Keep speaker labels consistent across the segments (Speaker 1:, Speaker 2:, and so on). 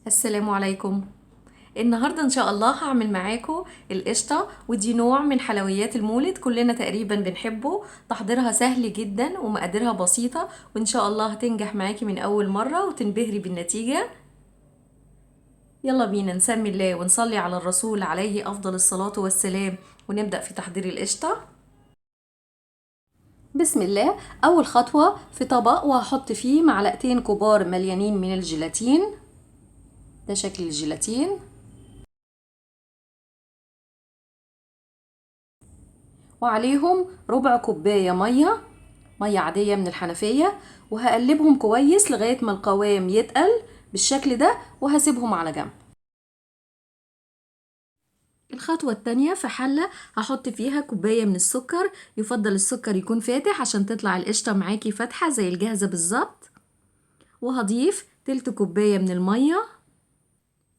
Speaker 1: السلام عليكم. النهاردة إن شاء الله هعمل معاكم القشطة، ودي نوع من حلويات المولد كلنا تقريبا بنحبه. تحضيرها سهل جدا ومقاديرها بسيطة، وإن شاء الله هتنجح معاكي من أول مرة وتنبهري بالنتيجة. يلا بينا نسمي الله ونصلي على الرسول عليه أفضل الصلاة والسلام، ونبدأ في تحضير القشطة. بسم الله. أول خطوة في طبق وهحط فيه معلقتين كبار مليانين من الجيلاتين. ده شكل الجيلاتين. وعليهم ربع كوباية مية عادية من الحنفية، وهقلبهم كويس لغاية ما القوام يتقل بالشكل ده، وهسيبهم على جنب. الخطوة التانية، في حلة هحط فيها كوباية من السكر. يفضل السكر يكون فاتح عشان تطلع القشطة معاكي فاتحة زي الجاهزة بالظبط. وهضيف تلت كوباية من المية،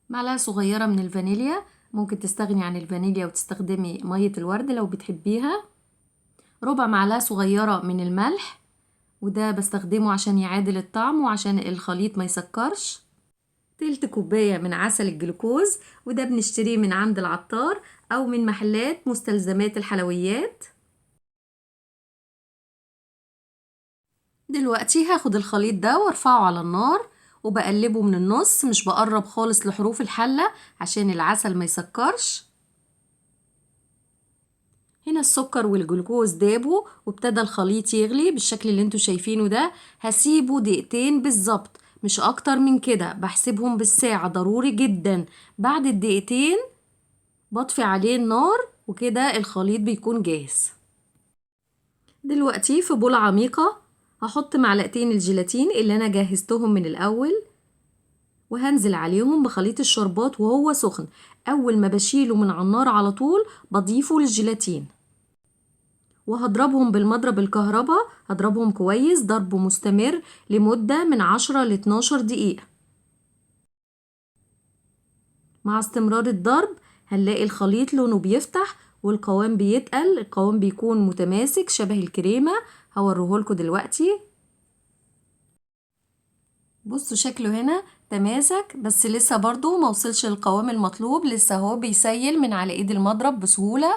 Speaker 1: معلقة صغيرة من الفانيليا، ممكن تستغني عن الفانيليا وتستخدمي مية الورد لو بتحبيها. ربع معلقة صغيرة من الملح، وده بستخدمه عشان يعادل الطعم وعشان الخليط ما يسكرش. تلت كوباية من عسل الجلوكوز، وده بنشتريه من عند العطار أو من محلات مستلزمات الحلويات. دلوقتي هاخد الخليط ده وارفعه على النار، وبقلبه من النص، مش بقرب خالص لحروف الحلة عشان العسل ما يسكرش. هنا السكر والجلوكوز دابوا وابتدى الخليط يغلي بالشكل اللي انتوا شايفينه ده. هسيبه دقيقتين بالظبط، مش اكتر من كده، بحسبهم بالساعة ضروري جدا. بعد الدقيقتين بطفي عليه النار، وكده الخليط بيكون جاهز. دلوقتي في بولة عميقة هحط معلقتين الجيلاتين اللي انا جهزتهم من الاول، وهنزل عليهم بخليط الشربات وهو سخن. اول ما بشيله من على النار على طول بضيفه للجيلاتين، وهضربهم بالمضرب الكهرباء. هضربهم كويس ضرب مستمر لمدة من 10 ل 12 دقيقة. مع استمرار الضرب هنلاقي الخليط لونه بيفتح والقوام بيتقل، القوام بيكون متماسك شبه الكريمة. هوريهولكوا دلوقتي. بصوا شكله هنا تماسك، بس لسه برضو موصلش للقوام المطلوب، لسه هو بيسيل من على ايد المضرب بسهولة.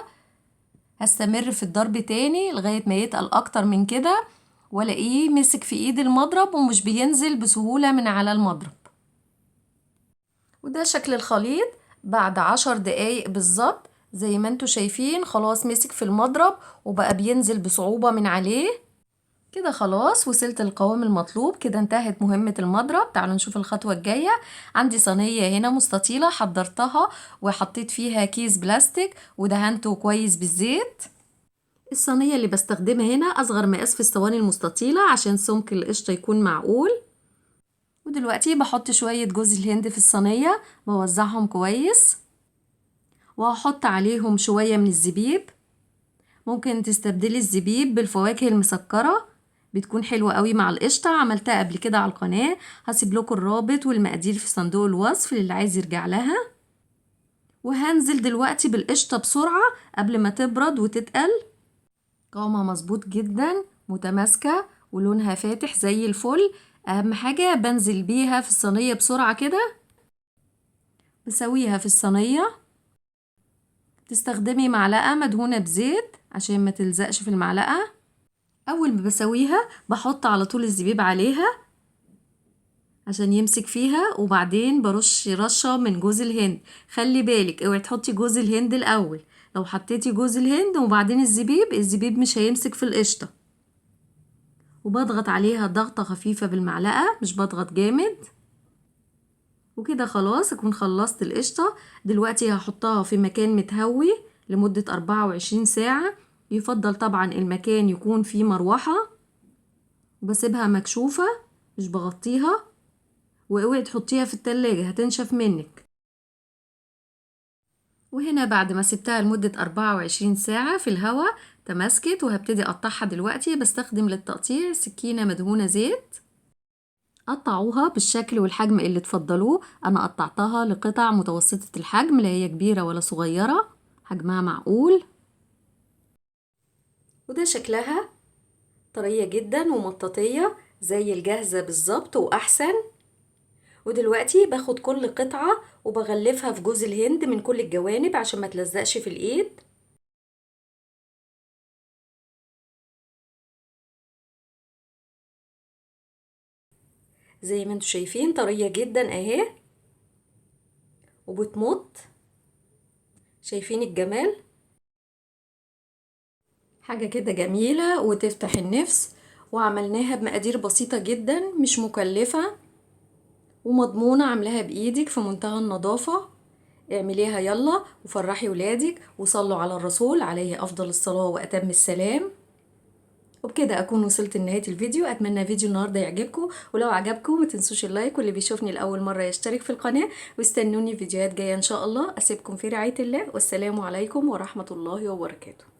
Speaker 1: هستمر في الضرب تاني لغاية ما يتقل اكتر من كده، والاقيه مسك في ايد المضرب ومش بينزل بسهولة من على المضرب. وده شكل الخليط بعد 10 دقايق بالظبط. زي ما انتوا شايفين خلاص مسك في المضرب وبقى بينزل بصعوبة من عليه. كده خلاص وصلت القوام المطلوب، كده انتهت مهمة المضرب. تعالوا نشوف الخطوة الجاية. عندي صينية هنا مستطيلة حضرتها وحطيت فيها كيس بلاستيك ودهنته كويس بالزيت. الصينية اللي بستخدمها هنا أصغر مقاس في الصواني المستطيلة عشان سمك القشطة يكون معقول. ودلوقتي بحط شوية جوز الهند في الصينية، بوزعهم كويس، وهحط عليهم شوية من الزبيب. ممكن تستبدلي الزبيب بالفواكه المسكرة، بتكون حلوة قوي مع القشطة. عملتها قبل كده على القناة، هسيب لكم الرابط والمقادير في صندوق الوصف للي عايز يرجع لها. وهنزل دلوقتي بالقشطة بسرعة قبل ما تبرد وتتقل. قوامها مظبوط جدا، متماسكة ولونها فاتح زي الفل. اهم حاجة بنزل بيها في الصينية بسرعة كده، بسويها في الصينية. تستخدمي معلقة مدهونة بزيت عشان ما تلزقش في المعلقة. اول ما بسويها بحط على طول الزبيب عليها عشان يمسك فيها، وبعدين برش رشة من جوز الهند. خلي بالك اوعي تحطي جوز الهند الاول، لو حطيتي جوز الهند وبعدين الزبيب مش هيمسك في القشطة. وبضغط عليها ضغطة خفيفة بالمعلقة، مش بضغط جامد. وكده خلاص اكون خلصت القشطة. دلوقتي هحطها في مكان متهوي لمدة 24 ساعة. يفضل طبعا المكان يكون فيه مروحة، وبسيبها مكشوفة مش بغطيها. واوعي تحطيها في التلاجة هتنشف منك. وهنا بعد ما سبتها لمدة 24 ساعة في الهواء تماسكت، وهبتدي اقطعها دلوقتي. بستخدم للتقطيع سكينة مدهونة زيت. قطعوها بالشكل والحجم اللي تفضلوه. انا قطعتها لقطع متوسطة الحجم، لا هي كبيرة ولا صغيرة، حجمها معقول. وده شكلها طرية جدا ومطاطية زي الجاهزة بالظبط واحسن. ودلوقتي باخد كل قطعة وبغلفها في جوز الهند من كل الجوانب عشان ما تلزقش في الايد. زي ما انتوا شايفين طرية جدا اهي وبتمط. شايفين الجمال؟ حاجة كده جميلة وتفتح النفس. وعملناها بمقادير بسيطة جدا مش مكلفة ومضمونة، عاملاها بإيدك في منتهى النظافة. اعمليها يلا وفرحي ولادك وصلوا على الرسول عليه أفضل الصلاة وأتم السلام. وبكده أكون وصلت لنهاية الفيديو. أتمنى فيديو النهاردة يعجبكم، ولو عجبكم ما تنسوش اللايك، واللي بيشوفني لأول مرة يشترك في القناة، واستنوني فيديوهات جاية إن شاء الله. أسيبكم في رعاية الله، والسلام عليكم ورحمة الله وبركاته.